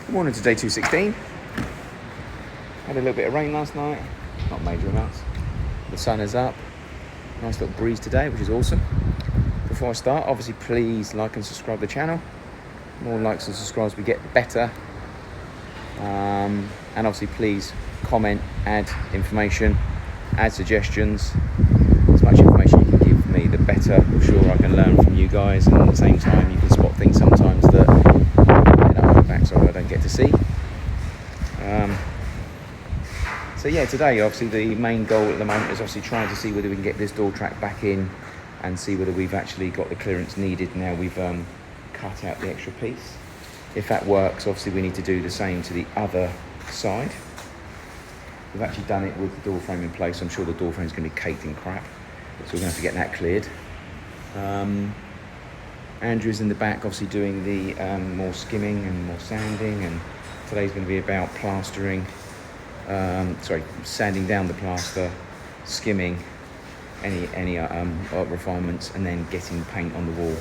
Good morning to day 216. Had a little bit of rain last night, not major amounts. The sun is up, nice little breeze today, which is awesome. Before I start, obviously please like and subscribe to the channel. More likes and subscribes we get, the better. And obviously please comment, add information, add suggestions. As much information you can give me, the better. I'm sure I can learn from you guys, and at the same time you can spot things sometimes that my backside I don't get to see. So yeah, today obviously the main goal at the moment is obviously trying to see whether we can get this door track back in and see whether we've actually got the clearance needed now we've cut out the extra piece. If that works, obviously we need to do the same to the other side. We've actually done it with the door frame in place. I'm sure the door frame is going to be caked in crap, so we're going to have to get that cleared. Andrew's in the back obviously doing the more skimming and more sanding, and today's going to be about plastering, sanding down the plaster, skimming any refinements, and then getting paint on the wall.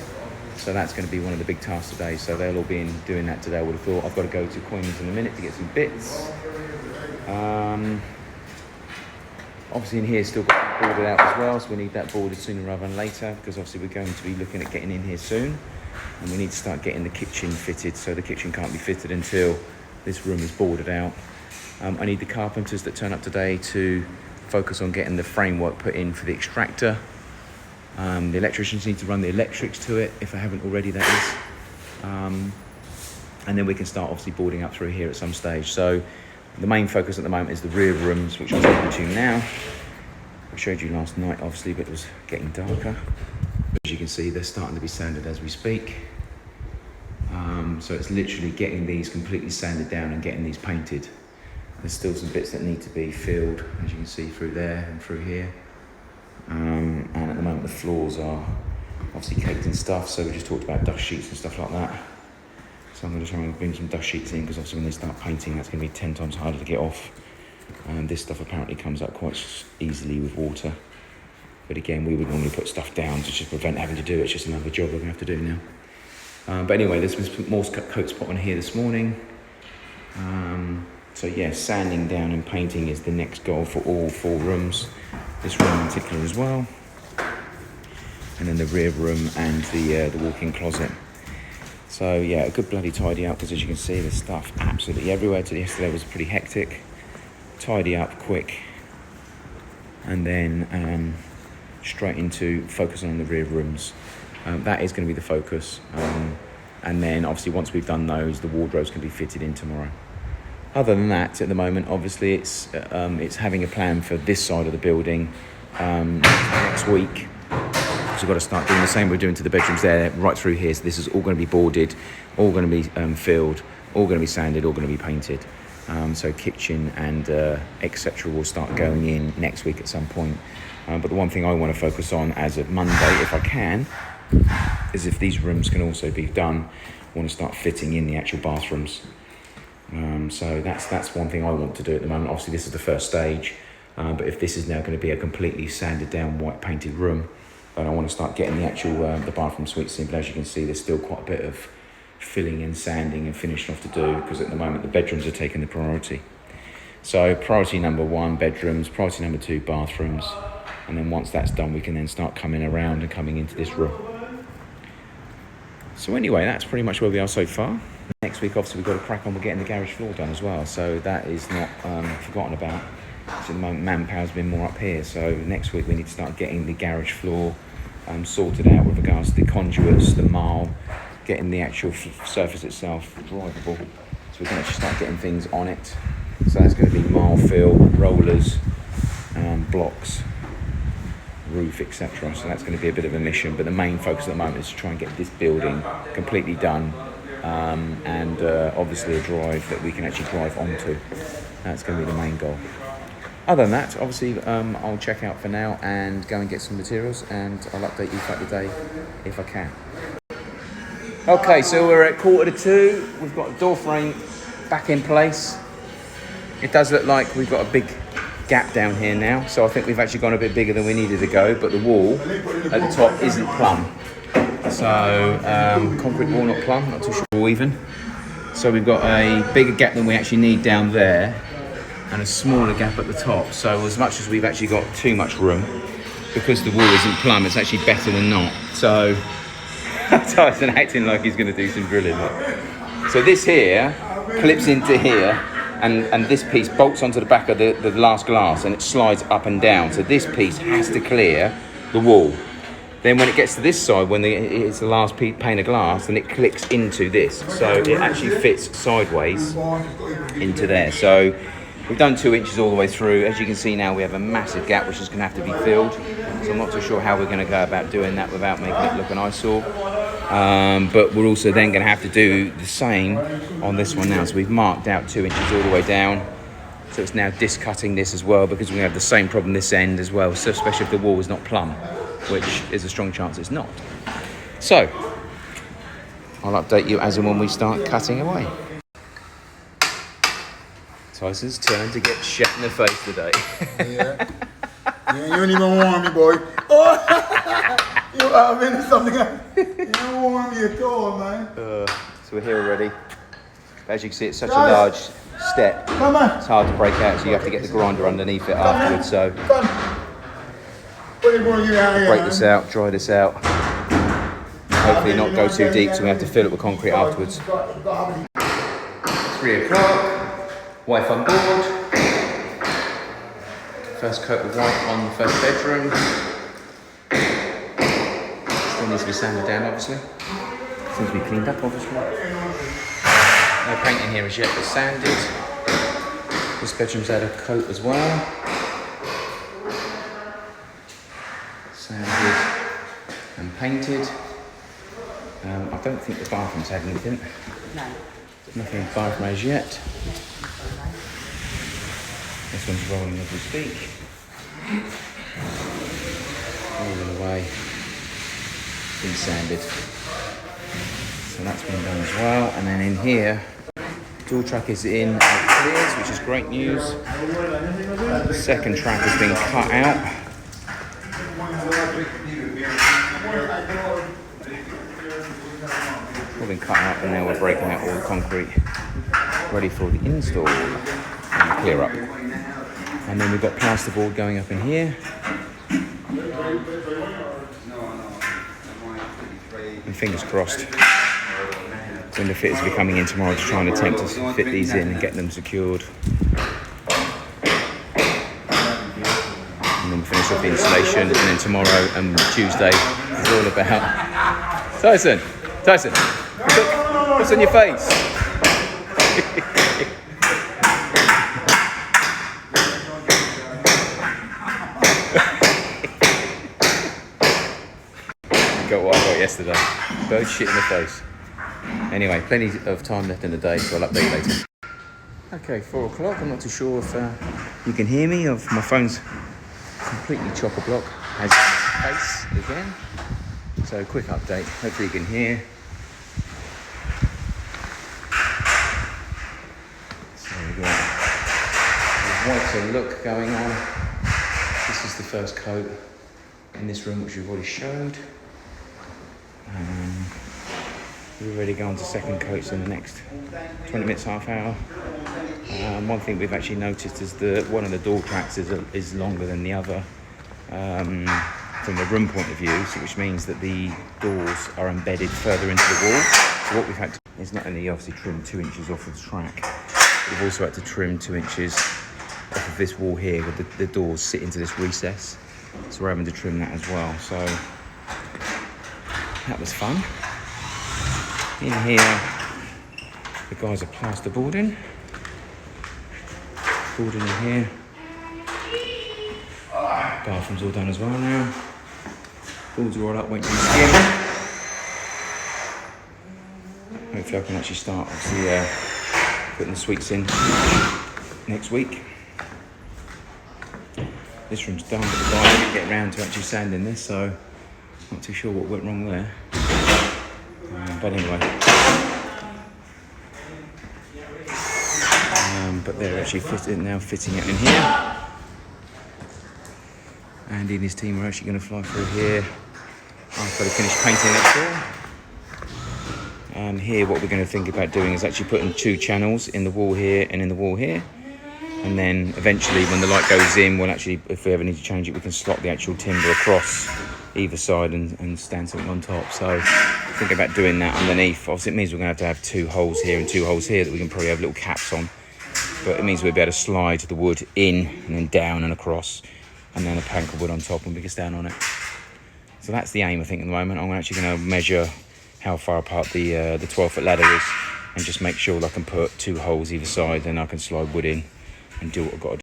So that's going to be one of the big tasks today, so they'll all be doing that today. I would have thought. I've got to go to Coins in a minute to get some bits. Obviously in here still got to be boarded out as well, so we need that boarded sooner rather than later, because obviously we're going to be looking at getting in here soon, and we need to start getting the kitchen fitted. So the kitchen can't be fitted until this room is boarded out. I need the carpenters that turn up today to focus on getting the framework put in for the extractor. The electricians need to run the electrics to it, if I haven't already, that is. And then we can start obviously boarding up through here at some stage. So the main focus at the moment is the rear rooms, which I'll take you to now. I showed you last night, obviously, but it was getting darker. As you can see, they're starting to be sanded as we speak. So it's literally getting these completely sanded down and getting these painted. There's still some bits that need to be filled, as you can see, through there and through here. And at the moment the floors are obviously caked in stuff, so we just talked about dust sheets and stuff like that. So I'm going to try and bring some dust sheets in, because obviously when they start painting that's going to be 10 times harder to get off. This stuff apparently comes up quite easily with water, but again we would normally put stuff down to just prevent having to do it. It's just another job we're going to have to do now. But anyway, there's been some more coat spot on here this morning. So yeah, sanding down and painting is the next goal for all 4 rooms. This room in particular as well. And then the rear room and the walk-in closet. So yeah, a good bloody tidy up, because as you can see, there's stuff absolutely everywhere. Yesterday was pretty hectic. Tidy up quick. And then straight into focusing on the rear rooms. That is going to be the focus. And then obviously once we've done those, the wardrobes can be fitted in tomorrow. Other than that, at the moment, obviously it's having a plan for this side of the building next week. So we've got to start doing the same we're doing to the bedrooms there, right through here. So this is all going to be boarded, all going to be filled, all going to be sanded, all going to be painted. So kitchen and etc. will start going in next week at some point. But the one thing I want to focus on as of Monday, if I can, is if these rooms can also be done, I want to start fitting in the actual bathrooms. So that's one thing I want to do at the moment. Obviously this is the first stage, but if this is now going to be a completely sanded down white painted room, then I want to start getting the actual the bathroom suites in. But as you can see, there's still quite a bit of filling and sanding and finishing off to do, because at the moment the bedrooms are taking the priority. So priority number 1, bedrooms, priority number 2, bathrooms, and then once that's done we can then start coming around and coming into this room. So anyway, that's pretty much where we are so far. Next week, obviously, we've got to crack on with getting the garage floor done as well. So that is not forgotten about. So at the moment, manpower's been more up here. So next week, we need to start getting the garage floor sorted out with regards to the conduits, the marl, getting the actual surface itself drivable. So we can actually start getting things on it. So that's going to be marl fill, rollers, blocks, roof, etc. So that's going to be a bit of a mission, but the main focus at the moment is to try and get this building completely done, and obviously a drive that we can actually drive onto. That's going to be the main goal. Other than that, obviously I'll check out for now and go and get some materials, and I'll update you throughout the day if I can. Okay, so we're at 1:45. We've got the door frame back in place. It does look like we've got a big gap down here now, so I think we've actually gone a bit bigger than we needed to go, but the wall at the top isn't plumb. So concrete wall, not plumb, not too sure even. So we've got a bigger gap than we actually need down there and a smaller gap at the top. So as much as we've actually got too much room, because the wall isn't plumb, it's actually better than not. So Tyson acting like he's going to do some drilling. So this here clips into here, and this piece bolts onto the back of the last glass, and it slides up and down. So this piece has to clear the wall. Then when it gets to this side, when it's the last pane of glass, then it clicks into this. So it actually fits sideways into there. So we've done 2 inches all the way through. As you can see now, we have a massive gap which is going to have to be filled. So I'm not too sure how we're going to go about doing that without making it look an eyesore. But we're also then going to have to do the same on this one now. So we've marked out 2 inches all the way down. So it's now discutting this as well, because we have the same problem this end as well. So especially if the wall is not plumb, which is a strong chance it's not. So I'll update you as and when we start cutting away. Tyson's turn to get shot in the face today. Yeah. Yeah, you don't even warn me, boy. Oh, you Alvin, something. You don't warn me at all, man. So we're here already. As you can see, it's such a large step. Come on. It's hard to break out, so you have to get the grinder underneath it afterwards. So break this out, dry this out. Hopefully not go too deep, so we have to fill it with concrete afterwards. 3 o'clock. Wife on board. First coat of white on the first bedroom. Still needs to be sanded down, obviously. Still needs to be cleaned up, obviously. No paint in here as yet, but sanded. This bedroom's had a coat as well. Sanded and painted. I don't think the bathroom's had anything. No. Nothing in the bathroom as yet. This one's rolling as we speak. Rolling away. Been sanded. So that's been done as well. And then in here, door track is in clears, which is great news. The second track has been cut out. All been cut out, and now we're breaking out all the concrete, ready for the install and clear up. And then we've got plasterboard going up in here. And fingers crossed, window fitters will be coming in tomorrow to try and attempt to fit these in and get them secured. And then we finish off the installation, and then tomorrow and Tuesday is all about... Tyson! What's on your face? Got what I got yesterday. Bird shit in the face. Anyway, plenty of time left in the day, so I'll update you later. Okay, 4 o'clock. I'm not too sure if you can hear me. My phone's completely chock-a-block as face again. So quick update. Hopefully you can hear. So we've got a whiter look going on. This is the first coat in this room, which we've already showed. We're ready to go on to second coats in the next 20 minutes, half hour. One thing we've actually noticed is that one of the door tracks is longer than the other from the room point of view, so which means that the doors are embedded further into the wall. So what we've had to do is not only obviously trim 2 inches off of the track, we've also had to trim 2 inches off of this wall here, where the doors sit into this recess. So we're having to trim that as well. So that was fun. In here, the guys are plaster-boarding. Boarding in here. Bathroom's all done as well now. Boards are all up, waiting to be skimmed. Hopefully I can actually start obviously putting the suites in next week. This room's done, but the guy didn't get around to actually sanding this, so not too sure what went wrong there. But anyway, but they're actually fitting it in here. Andy and his team are actually going to fly through here after they finish painting next door. Here, what we're going to think about doing is actually putting 2 channels in the wall here and in the wall here. And then eventually when the light goes in, we'll actually, if we ever need to change it, we can slot the actual timber across either side and stand something on top. So think about doing that underneath. Obviously it means we're going to have 2 holes here and 2 holes here that we can probably have little caps on. But it means we'll be able to slide the wood in and then down and across, and then a plank of wood on top, and we can stand on it. So that's the aim, I think, at the moment. I'm actually going to measure how far apart the 12-foot ladder is, and just make sure that I can put 2 holes either side, then I can slide wood in and do what I've got to do.